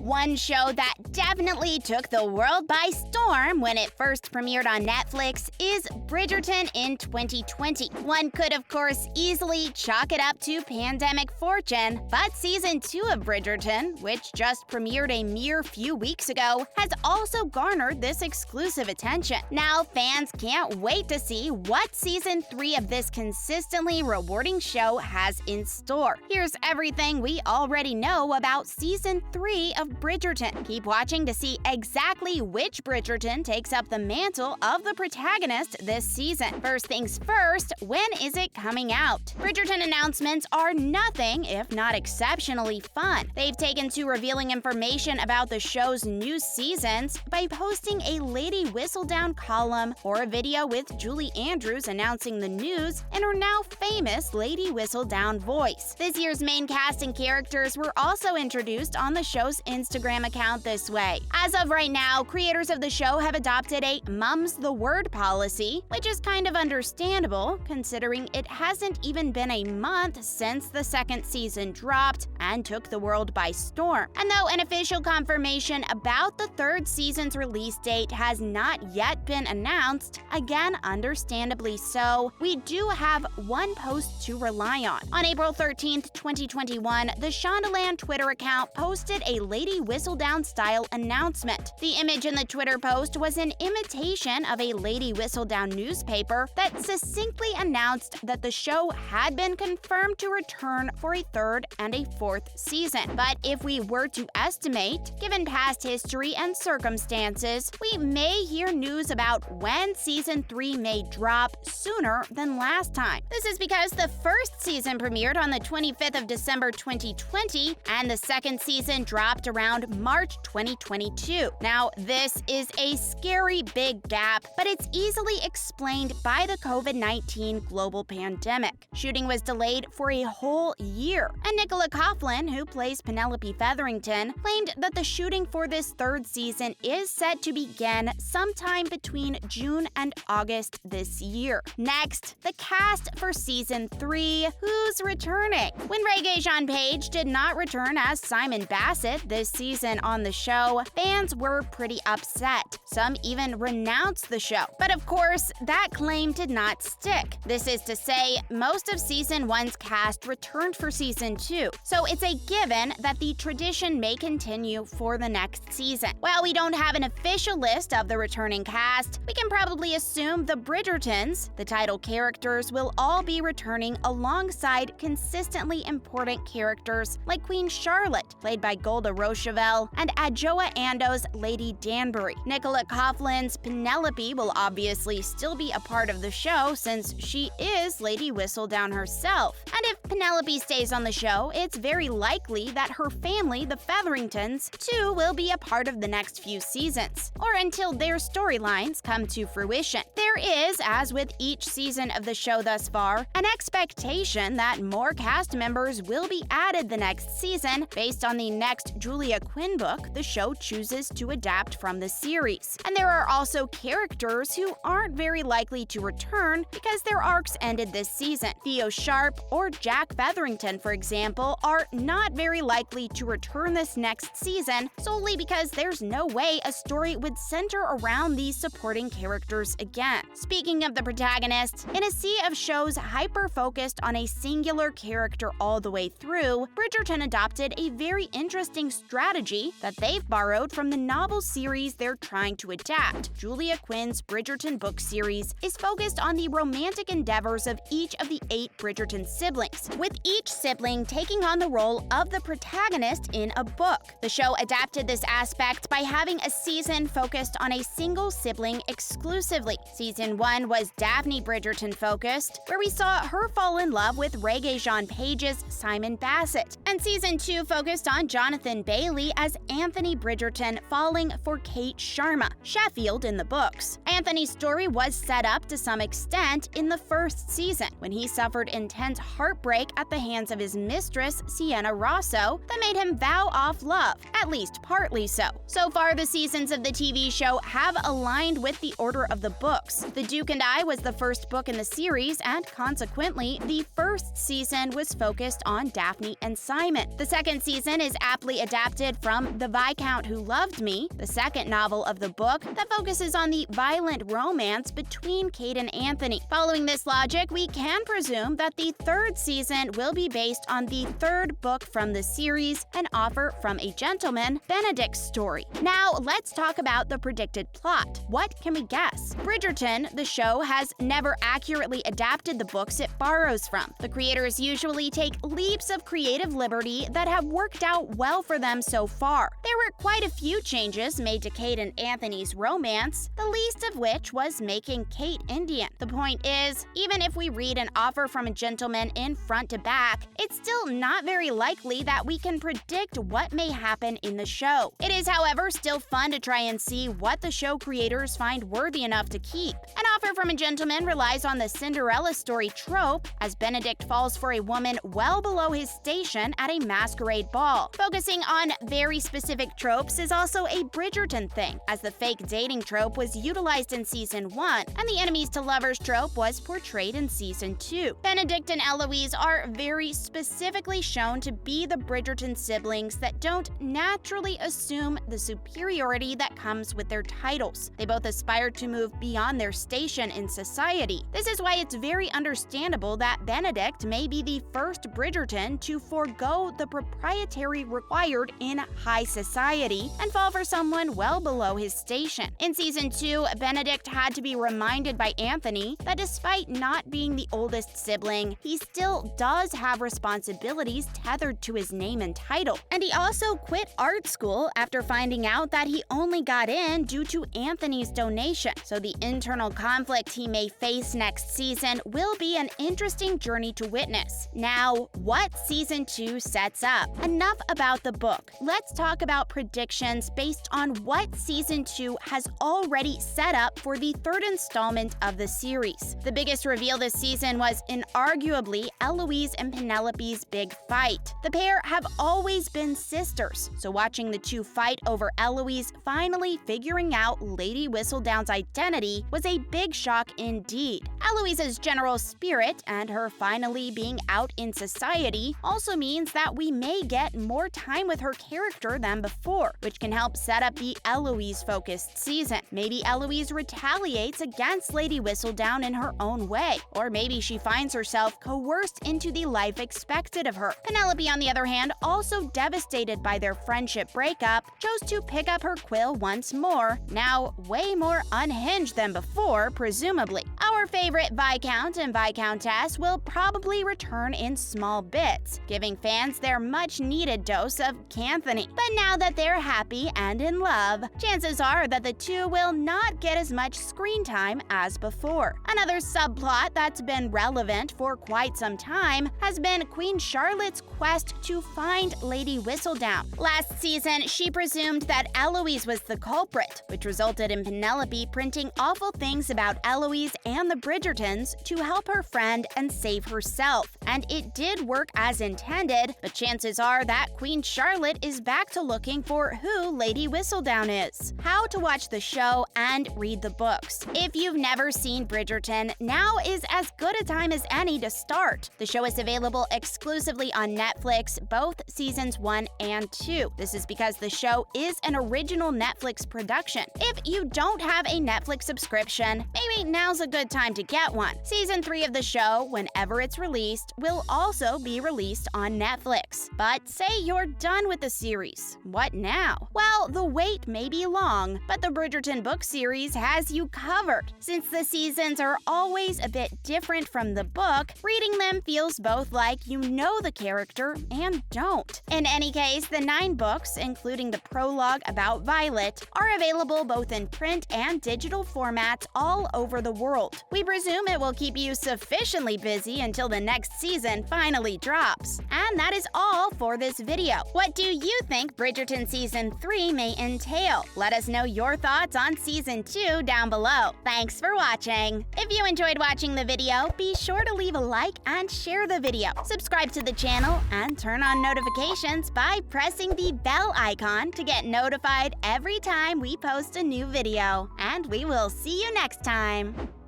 One show that definitely took the world by storm when it first premiered on Netflix is Bridgerton in 2020. One could, of course, easily chalk it up to pandemic fortune, but Season 2 of Bridgerton, which just premiered a mere few weeks ago, has also garnered this exclusive attention. Now, fans can't wait to see what Season 3 of this consistently rewarding show has in store. Here's everything we already know about Season 3 of Bridgerton. Keep watching to see exactly which Bridgerton takes up the mantle of the protagonist this season. First things first, when is it coming out? Bridgerton announcements are nothing if not exceptionally fun. They've taken to revealing information about the show's new seasons by posting a Lady Whistledown column or a video with Julie Andrews announcing the news in her now famous Lady Whistledown voice. This year's main cast and characters were also introduced on the show's Instagram account this way. As of right now, creators of the show have adopted a mum's the word policy, which is kind of understandable considering it hasn't even been a month since the second season dropped and took the world by storm. And though an official confirmation about the third season's release date has not yet been announced, again understandably so, we do have one post to rely on. On April 13th, 2021, the Shondaland Twitter account posted a Lady Whistledown-style announcement. The image in the Twitter post was an imitation of a Lady Whistledown newspaper that succinctly announced that the show had been confirmed to return for a third and a fourth season. But if we were to estimate, given past history and circumstances, we may hear news about when Season 3 may drop sooner than last time. This is because the first season premiered on the 25th of December 2020, and the second season dropped around March 2022. Now, this is a scary big gap, but it's easily explained by the COVID-19 global pandemic. Shooting was delayed for a whole year, and Nicola Coughlan, who plays Penelope Featherington, claimed that the shooting for this third season is set to begin sometime between June and August this year. Next, the cast for Season 3. Who's returning? When Regé-Jean Page did not return as Simon Bassett this season on the show, fans were pretty upset. Some even renounced the show. But of course, that claim did not stick. This is to say, most of Season 1's cast returned for Season 2, so it's a given that the tradition may continue for the next season. While we don't have an official list of the returning cast, we can probably assume the Bridgertons, the title characters, will all be returning alongside consistently important characters like Queen Charlotte, played by Golda Rochevelle, and Adjoa Ando's Lady Danbury. Nicola Coughlan's Penelope will obviously still be a part of the show since she is Lady Whistledown herself. And if Penelope stays on the show, it's very likely that her family, the Featheringtons, too will be a part of the next few seasons, or until their storylines come to fruition. There is, as with each season of the show thus far, an expectation that more cast members will be added the next season based on the next Julia Quinn book the show chooses to adapt from the series. And there are also characters who aren't very likely to return because their arcs ended this season. Theo Sharp or Jack Featherington, for example, are not very likely to return this next season solely because there's no way a story would center around these supporting characters again. Speaking of the protagonist, in a sea of shows hyper-focused on a singular character all the way through, Bridgerton adopted a very interesting strategy that they've borrowed from the novel series they're trying to adapt. Julia Quinn's Bridgerton book series is focused on the romantic endeavors of each of the 8 Bridgerton siblings, with each sibling taking on the role of the protagonist in a book. The show adapted this aspect by having a season focused on a single sibling exclusively. Season 1 was Daphne Bridgerton focused, where we saw her fall in love with Regé-Jean Page's Simon Bassett, and Season 2 focused on Jonathan Bailey as Anthony Bridgerton falling for Kate Sharma, Sheffield in the books. Anthony's story was set up to some extent in the first season, when he suffered intense heartbreak at the hands of his mistress, Sienna Rosso, that made him vow off love, at least partly so. So far, the seasons of the TV show have aligned with the order of the books. The Duke and I was the first book in the series, and consequently, the first season was focused on Daphne and Simon. The second season is aptly adapted adapted from The Viscount Who Loved Me, the second novel of the book that focuses on the violent romance between Kate and Anthony. Following this logic, we can presume that the third season will be based on the third book from the series, An Offer from a Gentleman, Benedict's story. Now, let's talk about the predicted plot. What can we guess? Bridgerton, the show, has never accurately adapted the books it borrows from. The creators usually take leaps of creative liberty that have worked out well for them so far. There were quite a few changes made to Kate and Anthony's romance, the least of which was making Kate Indian. The point is, even if we read An Offer from a Gentleman in front to back, it's still not very likely that we can predict what may happen in the show. It is, however, still fun to try and see what the show creators find worthy enough to keep. An Offer from a Gentleman relies on the Cinderella story trope, as Benedict falls for a woman well below his station at a masquerade ball. Focusing on very specific tropes is also a Bridgerton thing, as the fake dating trope was utilized in Season 1, and the enemies to lovers trope was portrayed in Season 2. Benedict and Eloise are very specifically shown to be the Bridgerton siblings that don't naturally assume the superiority that comes with their titles. They both aspire to move beyond their station in society. This is why it's very understandable that Benedict may be the first Bridgerton to forego the proprietary required in high society and fall for someone well below his station. In Season 2, Benedict had to be reminded by Anthony that despite not being the oldest sibling, he still does have responsibilities tethered to his name and title. And he also quit art school after finding out that he only got in due to Anthony's donation. So the internal conflict he may face next season will be an interesting journey to witness. Now, what Season 2 sets up? Enough about the book. Let's talk about predictions based on what Season 2 has already set up for the third installment of the series. The biggest reveal this season was inarguably Eloise and Penelope's big fight. The pair have always been sisters, so watching the two fight over Eloise finally figuring out Lady Whistledown's identity was a big shock indeed. Eloise's general spirit and her finally being out in society also means that we may get more time with her character than before, which can help set up the Eloise-focused season. Maybe Eloise retaliates against Lady Whistledown in her own way, or maybe she finds herself coerced into the life expected of her. Penelope, on the other hand, also devastated by their friendship breakup, chose to pick up her quill once more, now way more unhinged than before, presumably. Our favorite Viscount and Viscountess will probably return in small bits, giving fans their much-needed dose of Canthony. But now that they're happy and in love, chances are that the two will not get as much screen time as before. Another subplot that's been relevant for quite some time has been Queen Charlotte's quest to find Lady Whistledown. Last season, she presumed that Eloise was the culprit, which resulted in Penelope printing awful things about Eloise and the Bridgertons to help her friend and save herself. And it did work as intended, but chances are that Queen Charlotte is back to looking for who Lady Whistledown is. How to watch the show and read the books. If you've never seen Bridgerton, now is as good a time as any to start. The show is available exclusively on Netflix, both seasons 1 and 2. This is because the show is an original Netflix production. If you don't have a Netflix subscription, maybe now's a good time to get one. Season 3 of the show, whenever it's released, will also be released on Netflix. But say you're done with the series. What now? Well, the wait may be long, but the Bridgerton book series has you covered. Since the seasons are always a bit different from the book, reading them feels both like you know the character and don't. In any case, the 9 books, including the prologue about Violet, are available both in print and digital formats all over the world. We presume it will keep you sufficiently busy until the next season finally drops. And that is all for this video. What do you think Bridgerton Season 3 may entail? Let us know your thoughts on Season 2 down below. Thanks for watching! If you enjoyed watching the video, be sure to leave a like and share the video. Subscribe to the channel and turn on notifications by pressing the bell icon to get notified every time we post a new video. And we will see you next time!